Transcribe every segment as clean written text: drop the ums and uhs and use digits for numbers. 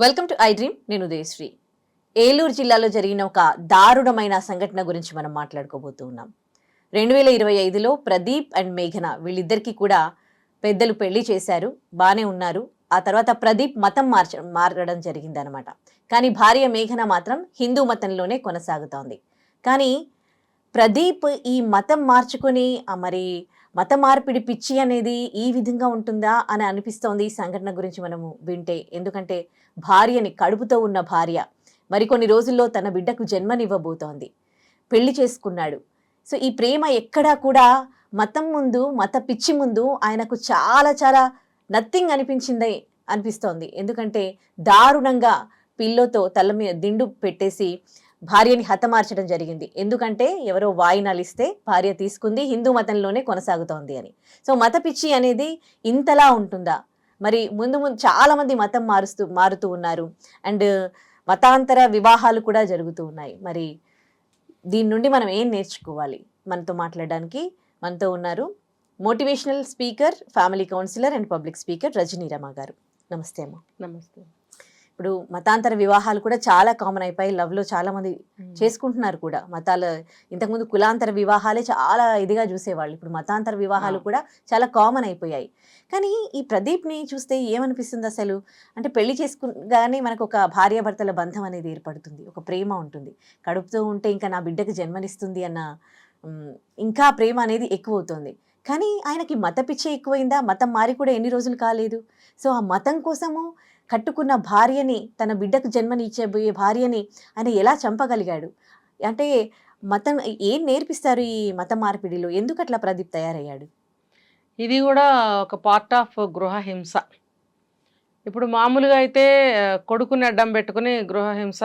Welcome to I dream. నేను ఉదయశ్రీ. ఏలూరు జిల్లాలో జరిగిన ఒక దారుణమైన సంఘటన గురించి మనం మాట్లాడుకోబోతూ ఉన్నాం. 2025లో ప్రదీప్ అండ్ మేఘన వీళ్ళిద్దరికీ కూడా పెద్దలు పెళ్లి చేశారు. బానే ఉన్నారు. ఆ తర్వాత ప్రదీప్ మతం మారడం జరిగిందనమాట. కానీ భార్య మేఘన మాత్రం హిందూ మతంలోనే కొనసాగుతోంది. కానీ ప్రదీప్ ఈ మతం మార్చుకొని మరి మత మార్పిడి పిచ్చి అనేది ఈ విధంగా ఉంటుందా అని అనిపిస్తోంది ఈ సంఘటన గురించి మనము వింటే. ఎందుకంటే భార్యని, కడుపుతో ఉన్న భార్య మరికొన్ని రోజుల్లో తన బిడ్డకు జన్మనివ్వబోతోంది. పెళ్లి చేసుకున్నాడు. సో ఈ ప్రేమ ఎక్కడా కూడా మతం ముందు, మత పిచ్చి ముందు ఆయనకు చాలా చాలా నథింగ్ అనిపిస్తోంది. ఎందుకంటే దారుణంగా పిల్లోతో తల మీద దిండు పెట్టేసి భార్యని హతమార్చడం జరిగింది. ఎందుకంటే ఎవరో వాయినాలు ఇస్తే భార్య తీసుకుంది, హిందూ మతంలోనే కొనసాగుతోంది అని. సో మత పిచ్చి అనేది ఇంతలా ఉంటుందా? మరి ముందు ముందు చాలా మంది మతం మారుతూ ఉన్నారు. అండ్ మతాంతర వివాహాలు కూడా జరుగుతూ ఉన్నాయి. మరి దీని నుండి మనం ఏం నేర్చుకోవాలి? మనతో మాట్లాడడానికి మనతో ఉన్నారు motivational speaker, family counsellor and public speaker Rajani Rama గారు. నమస్తే అమ్మ. నమస్తే. ఇప్పుడు మతాంతర వివాహాలు కూడా చాలా కామన్ అయిపోయి, లవ్లో చాలా మంది చేసుకుంటున్నారు కూడా. మతాలు ఇంతకుముందు కులాంతర వివాహాలే చాలా ఇదిగా చూసేవాళ్ళు. ఇప్పుడు మతాంతర వివాహాలు కూడా చాలా కామన్ అయిపోయాయి. కానీ ఈ ప్రదీప్ని చూస్తే ఏమనిపిస్తుంది అసలు? అంటే పెళ్లి చేసుకుగానే మనకు ఒక భార్యాభర్తల బంధం అనేది ఏర్పడుతుంది, ఒక ప్రేమ ఉంటుంది. కడుపుతూ ఉంటే ఇంకా నా బిడ్డకు జన్మనిస్తుంది అన్న ఇంకా ప్రేమ అనేది ఎక్కువ అవుతుంది. కానీ ఆయనకి మత పిచ్చే ఎక్కువైందా? మతం మారి కూడా ఎన్ని రోజులు కాలేదు. సో ఆ మతం కోసము కట్టుకున్న భార్యని, తన బిడ్డకు జన్మనిచ్చబోయే భార్యని ఆయన ఎలా చంపగలిగాడు? అంటే మతం ఏం నేర్పిస్తారు ఈ మత మార్పిడిలో? ఎందుకు అట్లా ప్రదీప్ తయారయ్యాడు? ఇది కూడా ఒక పార్ట్ ఆఫ్ గృహహింస. ఇప్పుడు మామూలుగా అయితే కొడుకుని అడ్డం పెట్టుకుని గృహహింస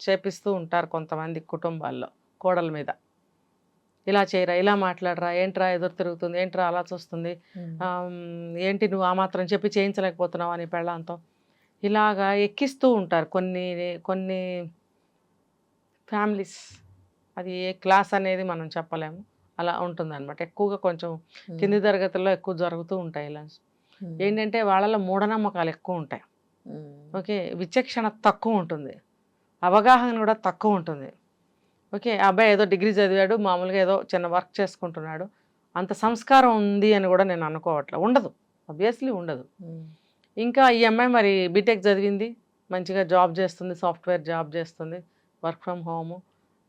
చేపిస్తూ ఉంటారు కొంతమంది కుటుంబాల్లో కోడల మీద. ఇలా చేయరా, ఇలా మాట్లాడరా, ఏంట్రా ఎదురు తిరుగుతుంది, ఏంట్రా అలా చూస్తుంది, ఏంటి నువ్వు ఆ మాత్రం చెప్పి చేయించలేకపోతున్నావు అని పెళ్ళాంతో ఇలాగా ఎక్కిస్తూ ఉంటారు కొన్ని కొన్ని ఫ్యామిలీస్. అది ఏ క్లాస్ అనేది మనం చెప్పలేము, అలా ఉంటుంది అనమాట. ఎక్కువగా కొంచెం కింది తరగతుల్లో ఎక్కువ జరుగుతూ ఉంటాయి ఇలా. ఏంటంటే వాళ్ళలో మూఢనమ్మకాలు ఎక్కువ ఉంటాయి. ఓకే, విచక్షణ తక్కువ ఉంటుంది, అవగాహన కూడా తక్కువ ఉంటుంది. ఓకే, అబ్బాయి ఏదో డిగ్రీ చదివాడు, మామూలుగా ఏదో చిన్న వర్క్ చేసుకుంటున్నాడు, అంత సంస్కారం ఉంది అని కూడా నేను అనుకోవట్లే. ఉండదు, ఆబ్వియస్లీ ఉండదు. ఇంకా ఈ అమ్మాయి మరి బీటెక్ చదివింది, మంచిగా జాబ్ చేస్తుంది, సాఫ్ట్వేర్ జాబ్ చేస్తుంది, వర్క్ ఫ్రమ్ హోము,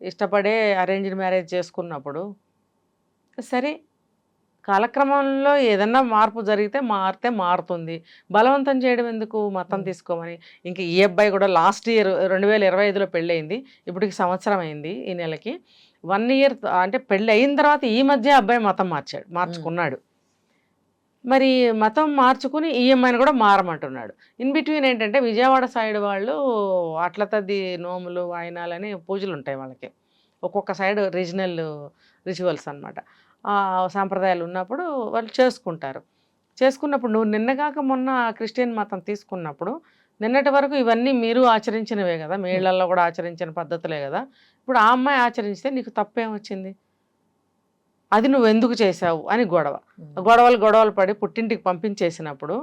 ఇష్టపడే అరేంజ్డ్ మ్యారేజ్ చేసుకున్నప్పుడు సరే, కాలక్రమంలో ఏదన్నా మార్పు జరిగితే మారుతుంది. బలవంతం చేయడం ఎందుకు మతం తీసుకోమని? ఇంక ఈ అబ్బాయి కూడా లాస్ట్ ఇయర్ 2025లో పెళ్ళయింది, ఇప్పటికి సంవత్సరం అయింది ఈ నెలకి. 1 ఇయర్ అంటే పెళ్ళి అయిన తర్వాత ఈ మధ్య అబ్బాయి మతం మార్చుకున్నాడు. మరి మతం మార్చుకుని ఈఎంఐని కూడా మారమంటున్నాడు. ఇన్ బిట్వీన్ ఏంటంటే విజయవాడ సైడ్ వాళ్ళు అట్ల తద్ది నోములు, వాయినాలని పూజలు ఉంటాయి వాళ్ళకి. ఒక్కొక్క సైడ్ రీజనల్ రిచువల్స్ అనమాట. సాంప్రదాయాలు ఉన్నప్పుడు వాళ్ళు చేసుకుంటారు. చేసుకున్నప్పుడు నువ్వు నిన్నగాక మొన్న క్రిస్టియన్ మతం తీసుకున్నప్పుడు నిన్నటి వరకు ఇవన్నీ మీరు ఆచరించినవే కదా, మీ ఇళ్లలో కూడా ఆచరించిన పద్ధతులే కదా. ఇప్పుడు ఆ అమ్మాయి ఆచరిస్తే నీకు తప్పేమొచ్చింది? అది నువ్వు ఎందుకు చేసావు అని గొడవలు పడి పుట్టింటికి పంపించేసినప్పుడు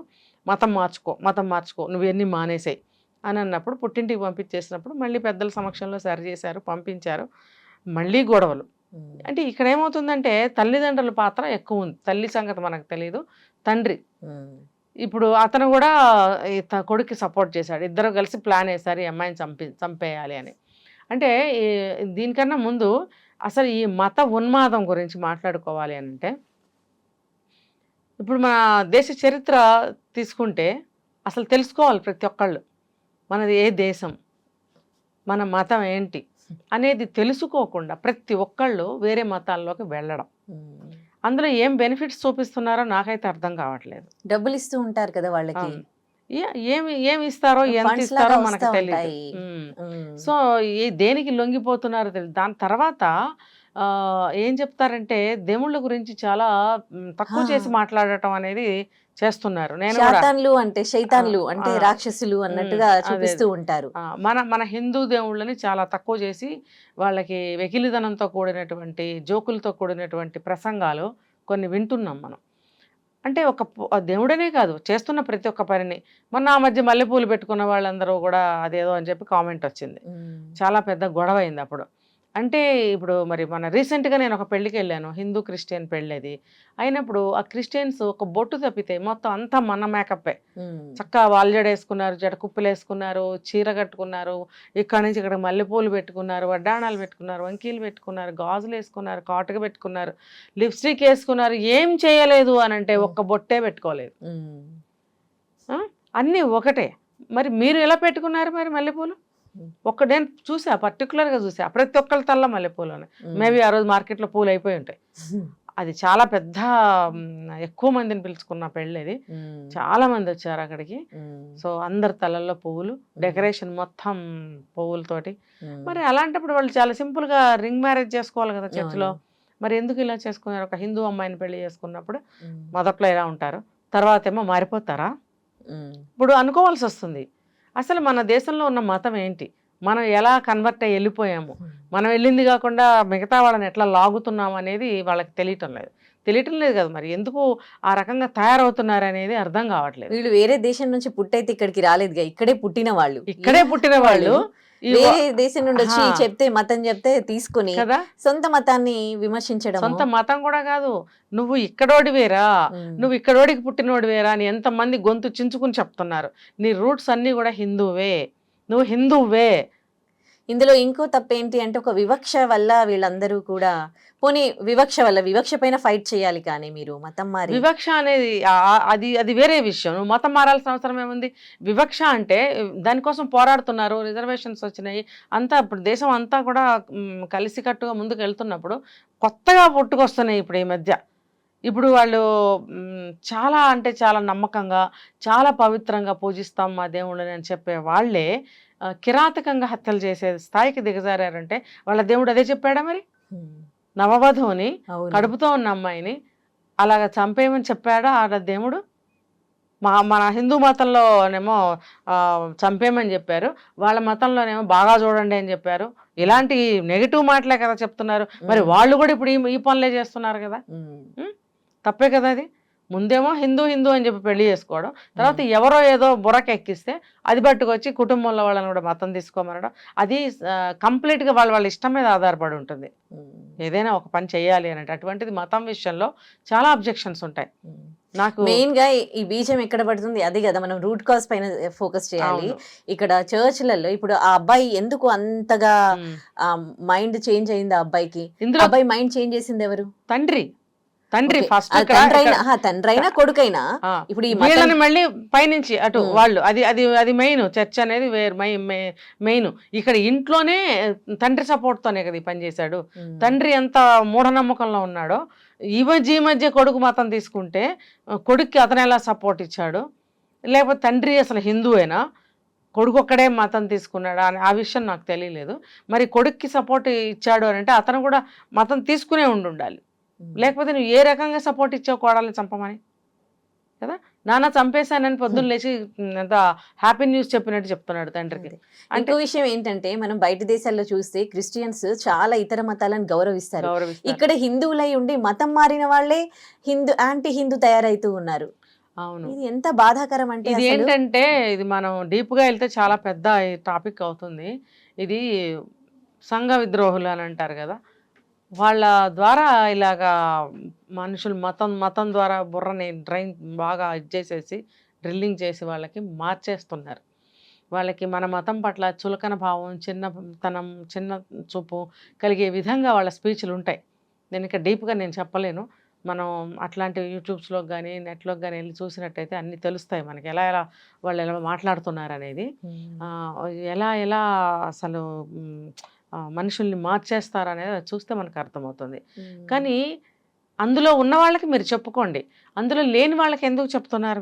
మతం మార్చుకో నువ్వు ఎన్ని మానేసాయి అని అన్నప్పుడు, పుట్టింటికి పంపించేసినప్పుడు మళ్ళీ పెద్దల సమక్షంలో సరి చేశారు, పంపించారు, మళ్ళీ గొడవలు. అంటే ఇక్కడ ఏమవుతుందంటే తల్లిదండ్రుల పాత్ర ఎక్కువ ఉంది. తల్లి సంగతి మనకు తెలియదు, తండ్రి. ఇప్పుడు అతను కూడా కొడుక్కి సపోర్ట్ చేశాడు, ఇద్దరు కలిసి ప్లాన్ వేశారు ఈ అమ్మాయిని చంపేయాలి అని. అంటే దీనికన్నా ముందు అసలు ఈ మత ఉన్మాదం గురించి మాట్లాడుకోవాలి అని అంటే, ఇప్పుడు మన దేశ చరిత్ర తీసుకుంటే అసలు తెలుసుకోవాలి ప్రతి ఒక్కళ్ళు, మనది ఏ దేశం, మన మతం ఏంటి అనేది తెలుసుకోకుండా ప్రతి ఒక్కళ్ళు వేరే మతాల్లోకి వెళ్ళడం, అందులో ఏం బెనిఫిట్స్ చూపిస్తున్నారో నాకైతే అర్థం కావట్లేదు. డబ్బులు ఇస్తూ ఉంటారు కదా వాళ్ళకి, ఏమి ఇస్తారో ఎంత ఇస్తారో మనకు తెలియదు. సో దేనికి లొంగిపోతున్నారో తెలియదు. దాని తర్వాత ఏం చెప్తారంటే దేవుళ్ళ గురించి చాలా తక్కువ చేసి మాట్లాడటం అనేది చేస్తున్నారు. నేను అంటే శైతాన్లు అంటే రాక్షసులు అన్నట్టుగా చూపిస్తూ ఉంటారు. మన హిందూ దేవుళ్ళని చాలా తక్కువ చేసి వాళ్ళకి వెకిలిదనంతో కూడినటువంటి జోకులతో కూడినటువంటి ప్రసంగాలు కొన్ని వింటున్నాం మనం. అంటే ఆ దేవుడనే కాదు, చేస్తున్న ప్రతి ఒక్క పనిని. మొన్న ఆ మధ్య మల్లెపూలు పెట్టుకున్న వాళ్ళందరూ కూడా అదేదో అని చెప్పి కామెంట్ వచ్చింది. చాలా పెద్ద గొడవ అయింది అప్పుడు. అంటే ఇప్పుడు మరి మన రీసెంట్‌గా నేను ఒక పెళ్ళికి వెళ్ళాను. హిందూ, క్రిస్టియన్ పెళ్ళది. అయినప్పుడు ఆ క్రిస్టియన్స్ ఒక బొట్టు తప్పితే మొత్తం అంతా మన మేకప్పే. చక్కగా వాల్జడేసుకున్నారు, జడకుప్పులేసుకున్నారు, చీర కట్టుకున్నారు, ఇక్కడి నుంచి ఇక్కడ మల్లెపూలు పెట్టుకున్నారు, వడ్డాణాలు పెట్టుకున్నారు, వంకీలు పెట్టుకున్నారు, గాజులేసుకున్నారు, కాటుక పెట్టుకున్నారు, లిప్స్టిక్ వేసుకున్నారు. ఏం చేయలేదు అనంటే ఒక్క బొట్టే పెట్టుకోలేదు. ఆ! అన్నీ ఒకటే. మరి మీరు ఎలా పెట్టుకున్నారు మరి మల్లెపూలు? నేను చూసా, పర్టికులర్‌గా చూసా. ప్రతి ఒక్కళ్ళ తల్ల మల్లెపూలు ఉన్నాయి. మేబీ ఆ రోజు మార్కెట్‌లో పూలు అయిపోయి ఉంటాయి. అది చాలా పెద్ద ఎక్కువ మందిని పిలుచుకున్న పెళ్ళది. చాలా మంది వచ్చారు అక్కడికి. సో అందరి తలల్లో పువ్వులు, డెకరేషన్ మొత్తం పువ్వులతోటి. మరి అలాంటప్పుడు వాళ్ళు చాలా సింపుల్‌గా రింగ్ మ్యారేజ్ చేసుకోవాలి కదా చర్చిలో. మరి ఎందుకు ఇలా చేసుకున్నారు? ఒక హిందూ అమ్మాయిని పెళ్లి చేసుకున్నప్పుడు మొదట్లో ఎలా ఉంటారు, తర్వాత ఏమో మారిపోతారా? ఇప్పుడు అనుకోవాల్సి వస్తుంది. అసలు మన దేశంలో ఉన్న మతం ఏంటి, మనం ఎలా కన్వర్ట్ అయ్యి వెళ్ళిపోయాము, మనం వెళ్ళింది కాకుండా మిగతా వాళ్ళని ఎట్లా లాగుతున్నాము అనేది వాళ్ళకి తెలియటం లేదు కదా. మరి ఎందుకు ఆ రకంగా తయారవుతున్నారు అనేది అర్థం కావట్లేదు. వీళ్ళు వేరే దేశం నుంచి పుట్టయితే ఇక్కడికి రాలేదుగా, ఇక్కడే పుట్టిన వాళ్ళు. వేరే దేశం నుండి వచ్చి చెప్తే మతం చెప్తే తీసుకుని కదా సొంత మతాన్ని విమర్శించడం. సొంత మతం కూడా కాదు, నువ్వు ఇక్కడోడి వేరా, నువ్వు ఇక్కడోడికి పుట్టినోడి వేరా అని ఎంతమంది గొంతు చించుకుని చెప్తున్నారు. నీ రూట్స్ అన్నీ కూడా హిందువే, నువ్వు హిందువే. ఇందులో ఇంకో తప్పేంటి అంటే ఒక వివక్ష వల్ల వీళ్ళందరూ కూడా, పోనీ వివక్ష పైన ఫైట్ చేయాలి, కానీ మీరు మతం మారి వివక్ష అనేది అది వేరే విషయం. నువ్వు మతం మారాల్సిన అవసరం ఏముంది? వివక్ష అంటే దానికోసం పోరాడుతున్నారు, రిజర్వేషన్స్ వచ్చినాయి, అంతా ఇప్పుడు దేశం అంతా కూడా కలిసికట్టుగా ముందుకు వెళ్తున్నప్పుడు కొత్తగా పుట్టుకొస్తున్నాయి ఇప్పుడు ఈ మధ్య. ఇప్పుడు వాళ్ళు చాలా అంటే చాలా నమ్మకంగా, చాలా పవిత్రంగా పూజిస్తాం మా దేవుళ్ళని అని చెప్పే వాళ్ళే కిరాతకంగా హత్యలు చేసే స్థాయికి దిగజారంటే వాళ్ళ దేవుడు అదే చెప్పాడా? మరి నవవధువుని, కడుపుతో ఉన్న అమ్మాయిని అలాగ చంపేయమని చెప్పాడా ఆ దేవుడు? మన హిందూ మతంలోనేమో చంపేయమని చెప్పారు, వాళ్ళ మతంలోనేమో బాగా చూడండి అని చెప్పారు. ఇలాంటి నెగిటివ్ మాటలే కదా చెప్తున్నారు. మరి వాళ్ళు కూడా ఇప్పుడు ఈ పనులే చేస్తున్నారు కదా. తప్పే కదా అది. ముందేమో హిందూ అని చెప్పి పెళ్లి చేసుకోవడం, తర్వాత ఎవరో ఏదో బుర్రకెక్కిస్తే అది పట్టుకొచ్చి కుటుంబంలో వాళ్ళని కూడా మతం తీసుకోమనడం, అది కంప్లీట్గా వాళ్ళ ఇష్టం మీద ఆధారపడి ఉంటుంది ఏదైనా ఒక పని చేయాలి అని అంటే. అటువంటిది మతం విషయంలో చాలా అబ్జెక్షన్స్ ఉంటాయి. నాకు మెయిన్ గా ఈ బీజం ఎక్కడ పడుతుంది అది కదా, మనం రూట్ కాజ్ పైన ఫోకస్ చేయాలి. ఇక్కడ చర్చ్లలో ఇప్పుడు ఆ అబ్బాయి ఎందుకు అంతగా మైండ్ చేంజ్ అయింది ఆ అబ్బాయికి? అబ్బాయి మైండ్ చేంజ్ చేసింది ఎవరు? తండ్రి ఫస్ట్ తండ్రైనా కొడుకైనా ఇప్పుడు ఈ వీళ్ళని మళ్ళీ పైనుంచి అటు వాళ్ళు అది మెయిన్. చర్చ్ అనేది మెయిన్. ఇక్కడ ఇంట్లోనే తండ్రి సపోర్ట్ తోనే కదా ఈ పని చేశాడు. తండ్రి ఎంత మూఢనమ్మకంలో ఉన్నాడో ఈ మధ్య కొడుకు మతం తీసుకుంటే కొడుక్కి అతను ఎలా సపోర్ట్ ఇచ్చాడు, లేకపోతే తండ్రి అసలు హిందువేనా, కొడుకు ఒక్కడే మతం తీసుకున్నాడా అని ఆ విషయం నాకు తెలియలేదు. మరి కొడుక్కి సపోర్ట్ ఇచ్చాడు అని అంటే అతను కూడా మతం తీసుకునే ఉండాలి. లేకపోతే నువ్వు ఏ రకంగా సపోర్ట్ ఇచ్చావు కోడల్ని చంపమని కదా. నాన్న చంపేశానని పొద్దున్న లేచి ఎంత హ్యాపీ న్యూస్ చెప్పినట్టు చెప్తున్నాడు తండ్రికి. ఇంకో విషయం ఏంటంటే మనం బయట దేశాల్లో చూస్తే క్రిస్టియన్స్ చాలా ఇతర మతాలను గౌరవిస్తారు. ఇక్కడ హిందువులై ఉండి మతం మారిన వాళ్ళే యాంటీ హిందూ తయారైతూ ఉన్నారు. అవును, ఇది ఎంత బాధాకరం అంటే. ఇది ఏంటంటే ఇది మనం డీప్గా వెళ్తే చాలా పెద్ద టాపిక్ అవుతుంది. ఇది సంఘ విద్రోహులు అని అంటారు కదా, వాళ్ళ ద్వారా ఇలాగా మనుషులు మతం ద్వారా బుర్రని బాగా చేసేసి డ్రిల్లింగ్ చేసి వాళ్ళకి మార్చేస్తున్నారు. వాళ్ళకి మన మతం పట్ల చులకన భావం, చిన్న చూపు కలిగే విధంగా వాళ్ళ స్పీచ్లు ఉంటాయి. నేను ఇంకా డీప్గా నేను చెప్పలేను. మనం అట్లాంటి యూట్యూబ్స్లోకి కానీ నెట్లోకి కానీ వెళ్ళి చూసినట్టయితే అన్నీ తెలుస్తాయి మనకి, ఎలా వాళ్ళు ఎలా మాట్లాడుతున్నారు అనేది, ఎలా అసలు మనుషుల్ని మార్చేస్తారు అనేది చూస్తే మనకు అర్థమవుతుంది. కానీ అందులో ఉన్న వాళ్ళకి మీరు చెప్పుకోండి, అందులో లేని వాళ్ళకి ఎందుకు చెప్తున్నారు?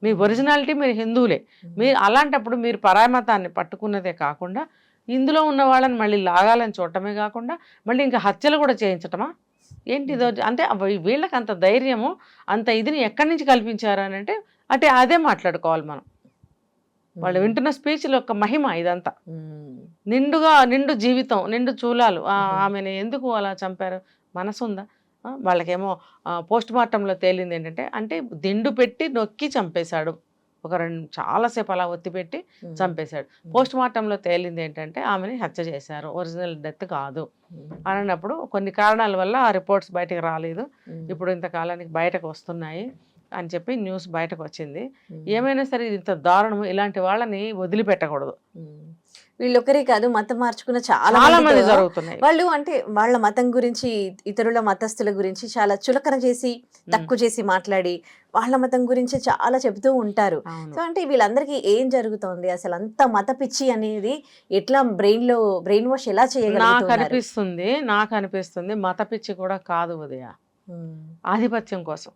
మీ ఒరిజినాలిటీ మీరు హిందువులే. మీరు అలాంటప్పుడు మీరు పరామతాన్ని పట్టుకున్నదే కాకుండా ఇందులో ఉన్న వాళ్ళని మళ్ళీ లాగాలని చూడటమే కాకుండా మళ్ళీ ఇంకా హత్యలు కూడా చేయించటమా ఏంటి? అంటే వీళ్ళకి అంత ధైర్యము, అంత ఇదిని ఎక్కడి నుంచి కల్పించారు అని అంటే అదే మాట్లాడుకోవాలి మనం. వాళ్ళు వింటున్న స్పీచ్ల యొక్క మహిమ ఇదంతా. నిండు జీవితం, నిండు చూలాలు, ఆమెను ఎందుకు అలా చంపారు? మనసుందా? వాళ్ళకేమో పోస్ట్ మార్టంలో తేలింది ఏంటంటే అంటే దిండు పెట్టి నొక్కి చంపేశాడు, ఒక చాలాసేపు అలా ఒత్తిపెట్టి చంపేశాడు. పోస్ట్ మార్టంలో తేలింది ఏంటంటే ఆమెని హత్య చేశారు, ఒరిజినల్ డెత్ కాదు అన్నప్పుడు కొన్ని కారణాల వల్ల ఆ రిపోర్ట్స్ బయటకు రాలేదు, ఇప్పుడు ఇంతకాలానికి బయటకు వస్తున్నాయి అని చెప్పి న్యూస్ బయటకు వచ్చింది. ఏమైనా సరే ఇది ఇంత దారుణం, ఇలాంటి వాళ్ళని వదిలిపెట్టకూడదు. వీళ్ళొక్కరే కాదు, మతం మార్చుకున్న చాలా మంది మందితో జరుగుతున్నాయి. వాళ్ళు అంటే వాళ్ళ మతం గురించి ఇతరుల మతస్థుల గురించి చాలా చులకన చేసి తక్కువ చేసి మాట్లాడి వాళ్ళ మతం గురించి చాలా చెబుతూ ఉంటారు. సో అంటే వీళ్ళందరికీ ఏం జరుగుతోంది అసలు, అంత మత పిచ్చి అనేది ఎట్లా బ్రెయిన్ వాష్ ఎలా చేయగలుగుతున్నారు? నాకు అనిపిస్తుంది మత పిచ్చి కూడా కాదు ఉదయ, ఆధిపత్యం కోసం.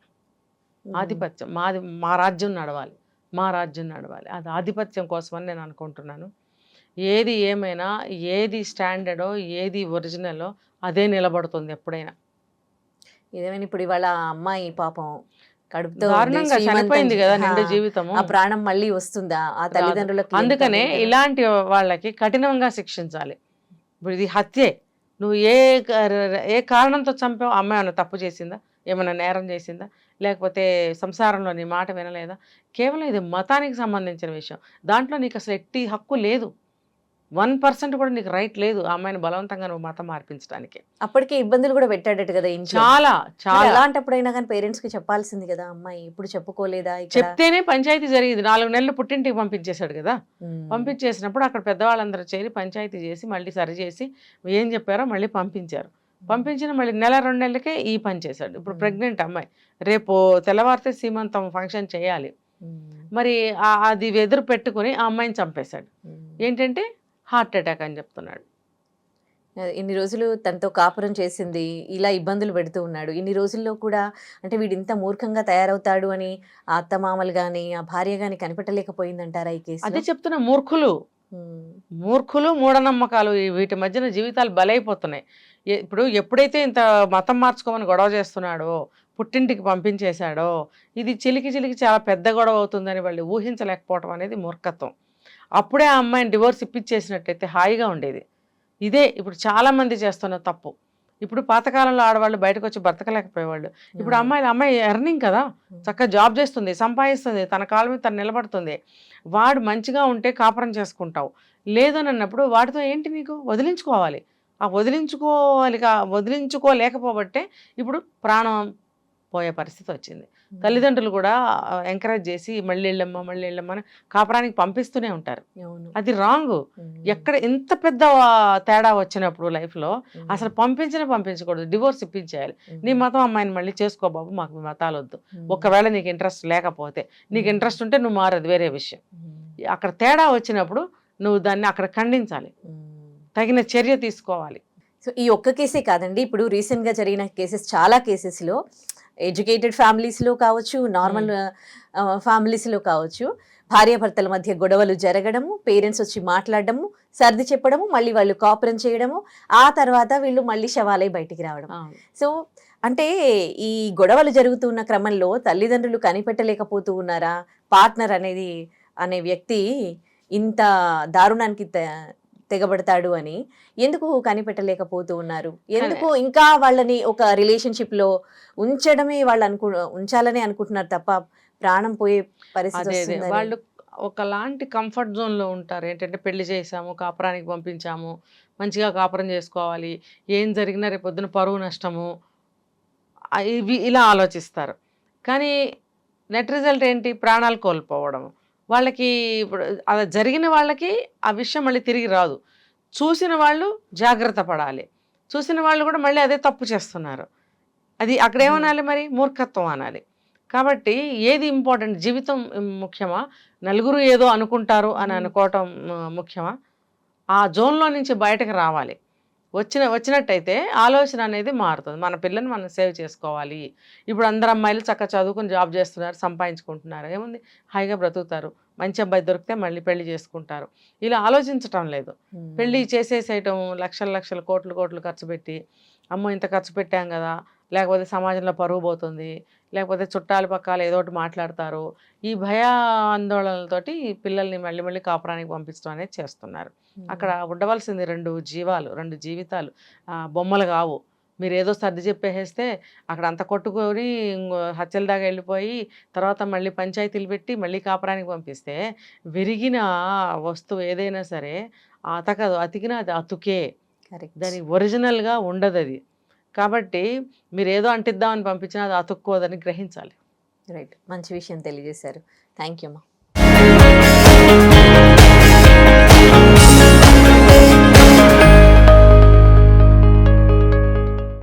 ఆధిపత్యం మాది, మా రాజ్యం నడవాలి, మా రాజ్యం నడవాలి, అది ఆధిపత్యం కోసం అని నేను అనుకుంటున్నాను. ఏది ఏమైనా, ఏది స్టాండర్డో ఏది ఒరిజినలో అదే నిలబడుతుంది ఎప్పుడైనా. ఇదేమైనా ఇప్పుడు ఇవాళ అమ్మాయి పాపం కడుపుతో దారుణంగా చనిపోయింది కదా, నిండు జీవితము, ఆ ప్రాణం మళ్ళీ వస్తుందా ఆ తల్లిదండ్రులకు? అందుకనే ఇలాంటి వాళ్ళకి కఠినంగా శిక్షించాలి. ఇప్పుడు ఇది హత్యే, నువ్వు ఏ కారణంతో చంపావు, అమ్మాయి ఏమైనా తప్పు చేసిందా, ఏమైనా నేరం చేసిందా, లేకపోతే సంసారంలో నీ మాట వినలేదా? కేవలం ఇది మతానికి సంబంధించిన విషయం, దాంట్లో నీకు అసలు ఎట్టి హక్కు లేదు, 1% కూడా నీకు రైట్ లేదు ఆ అమ్మాయిని బలవంతంగా నువ్వు మతం మార్పించడానికి. అప్పటికే ఇబ్బందులు కూడా పెట్టాడట కదా ఇంట్లో, చాలా చాలా. అలాంటప్పుడైనా కానీ పేరెంట్స్ కి చెప్పాల్సింది కదా, అమ్మాయి ఇప్పుడు చెప్పుకోలేదా? చెప్తేనే పంచాయతీ జరిగింది, 4 నెలలు పుట్టింటికి పంపించేశాడు కదా. పంపించేసినప్పుడు అక్కడ పెద్దవాళ్ళందరూ చేరి పంచాయతీ చేసి మళ్ళీ సరిచేసి ఏం చెప్పారో మళ్ళీ పంపించారు. పంపించిన మళ్ళీ 1-2 నెలలకే ఈ పని చేశాడు. ఇప్పుడు ప్రెగ్నెంట్ అమ్మాయి, రేపు తెల్లవారితే సీమంతం ఫంక్షన్ చేయాలి, మరి అది ఎదురు పెట్టుకుని ఆ అమ్మాయిని చంపేశాడు. ఏంటంటే హార్ట్ అటాక్ అని చెప్తున్నాడు. ఇన్ని రోజులు తనతో కాపురం చేసింది, ఇలా ఇబ్బందులు పెడుతూ ఉన్నాడు, ఇన్ని రోజుల్లో కూడా అంటే వీడు ఇంత మూర్ఖంగా తయారవుతాడు అని ఆ అత్తమామలు కానీ ఆ భార్య కానీ కనిపెట్టలేకపోయిందంటారా ఈ కేసు? అదే చెప్తున్నా, మూర్ఖులు మూఢనమ్మకాలు వీటి మధ్యన జీవితాలు బలైపోతున్నాయి. ఇప్పుడు ఎప్పుడైతే ఇంత మతం మార్చుకోమని గొడవ చేస్తున్నాడో, పుట్టింటికి పంపించేశాడో, ఇది చిలికి చాలా పెద్ద గొడవ అవుతుందని వాళ్ళు ఊహించలేకపోవడం అనేది మూర్ఖత్వం. అప్పుడే ఆ అమ్మాయిని డివోర్స్ ఇప్పించేసినట్టయితే హాయిగా ఉండేది. ఇదే ఇప్పుడు చాలామంది చేస్తున్న తప్పు. ఇప్పుడు పాతకాలంలో ఆడవాళ్ళు బయటకు వచ్చి బ్రతకలేకపోయేవాళ్ళు, ఇప్పుడు అమ్మాయి ఎర్నింగ్ కదా, చక్కగా జాబ్ చేస్తుంది, సంపాదిస్తుంది, తన కాళ్ళ మీద తను నిలబడుతుంది. వాడు మంచిగా ఉంటే కాపురం చేసుకుంటావు, లేదని అన్నప్పుడు వాడితో ఏంటి నీకు, వదిలించుకోవాలి. ఆ వదిలించుకోలేకపోబట్టే ఇప్పుడు ప్రాణం పోయే పరిస్థితి వచ్చింది. తల్లిదండ్రులు కూడా ఎంకరేజ్ చేసి మళ్ళీ వెళ్ళమ్మా అని కాపురానికి పంపిస్తూనే ఉంటారు. అది రాంగ్. ఎక్కడ ఎంత పెద్ద తేడా వచ్చినప్పుడు లైఫ్లో అసలు పంపించకూడదు, డివోర్స్ ఇప్పించేయాలి. నీ మతం అమ్మాయిని మళ్ళీ చేసుకో బాబు, మాకు మతాలు వద్దు. ఒకవేళ నీకు ఇంట్రెస్ట్ లేకపోతే, నీకు ఇంట్రెస్ట్ ఉంటే నువ్వు మారదు, వేరే విషయం. అక్కడ తేడా వచ్చినప్పుడు నువ్వు దాన్ని అక్కడ ఖండించాలి, తగిన చర్య తీసుకోవాలి. సో ఈ ఒక్క కేసే కాదండి, ఇప్పుడు రీసెంట్గా జరిగిన కేసెస్, చాలా కేసెస్లో ఎడ్యుకేటెడ్ ఫ్యామిలీస్లో కావచ్చు, నార్మల్ ఫ్యామిలీస్లో కావచ్చు, భార్యాభర్తల మధ్య గొడవలు జరగడము, పేరెంట్స్ వచ్చి మాట్లాడడము, సర్ది చెప్పడము, మళ్ళీ వాళ్ళు కాపురం చేయడము, ఆ తర్వాత వీళ్ళు మళ్ళీ శవాలై బయటికి రావడం. సో అంటే ఈ గొడవలు జరుగుతున్న క్రమంలో తల్లిదండ్రులు కనిపెట్టలేకపోతూ ఉన్నారా, పార్ట్నర్ అనే వ్యక్తి ఇంత దారుణానికి తెగబడతాడు అని ఎందుకు కనిపెట్టలేకపోతూ ఉన్నారు? ఎందుకు ఇంకా వాళ్ళని ఒక రిలేషన్షిప్ లో ఉంచడమే వాళ్ళు ఉంచాలని అనుకుంటున్నారు తప్ప ప్రాణం పోయే పరిస్థితి? వాళ్ళు ఒకలాంటి కంఫర్ట్ జోన్లో ఉంటారు. ఏంటంటే పెళ్లి చేసాము, కాపురానికి పంపించాము, మంచిగా కాపురం చేసుకోవాలి, ఏం జరిగినా రేపొద్దున పరువు నష్టము, ఇవి ఇలా ఆలోచిస్తారు. కానీ నెట్ రిజల్ట్ ఏంటి, ప్రాణాలు కోల్పోవడం. వాళ్ళకి ఇప్పుడు అలా జరిగిన వాళ్ళకి ఆ విషయం మళ్ళీ తిరిగి రాదు. చూసిన వాళ్ళు జాగ్రత్త పడాలి, చూసిన వాళ్ళు కూడా మళ్ళీ అదే తప్పు చేస్తున్నారు. అది అక్కడ ఏమనాలి మరి, మూర్ఖత్వం అనాలి. కాబట్టి ఏది ఇంపార్టెంట్, జీవితం ముఖ్యమా, నలుగురు ఏదో అనుకుంటారు అని అనుకోవటం ముఖ్యమా? ఆ జోన్లో నుంచి బయటకు రావాలి. వచ్చినట్టయితే ఆలోచన అనేది మారుతుంది. మన పిల్లల్ని మనం సేవ్ చేసుకోవాలి. ఇప్పుడు అందరు అమ్మాయిలు చక్కగా చదువుకుని జాబ్ చేస్తున్నారు, సంపాదించుకుంటున్నారు, ఏముంది హాయిగా బ్రతుకుతారు. మంచి అబ్బాయి దొరికితే మళ్ళీ పెళ్లి చేసుకుంటారు. ఇలా ఆలోచించటం లేదు. పెళ్లి చేసేసేయటం, లక్షలు కోట్లు ఖర్చు పెట్టి, అమ్మో ఇంత ఖర్చు పెట్టాం కదా, లేకపోతే సమాజంలో పరువు పోతుంది, లేకపోతే చుట్టాలు పక్కాలు ఏదో ఒకటి మాట్లాడతారు, ఈ భయ ఆందోళనలతోటి పిల్లల్ని మళ్ళీ కాపురానికి పంపించడం అనేది చేస్తున్నారు. అక్కడ ఉండవలసింది 2 జీవితాలు, బొమ్మలు కావు. మీరు ఏదో సర్ది చెప్పేసేస్తే అక్కడ అంత కొట్టుకొని హత్యల దాకా వెళ్ళిపోయి తర్వాత మళ్ళీ పంచాయతీలు పెట్టి మళ్ళీ కాపురానికి పంపిస్తే విరిగిన వస్తువు ఏదైనా సరే అతకదు, అతికిన అది అతుకే, కరెక్ట్. దానికి ఒరిజినల్గా ఉండదు అది. కాబట్టి మీరు ఏదో అంటిద్దామని పంపించినా అది అతుక్కోదని గ్రహించాలి. రైట్. మంచి విషయం తెలియజేశారు. థ్యాంక్ యూ అమ్మా.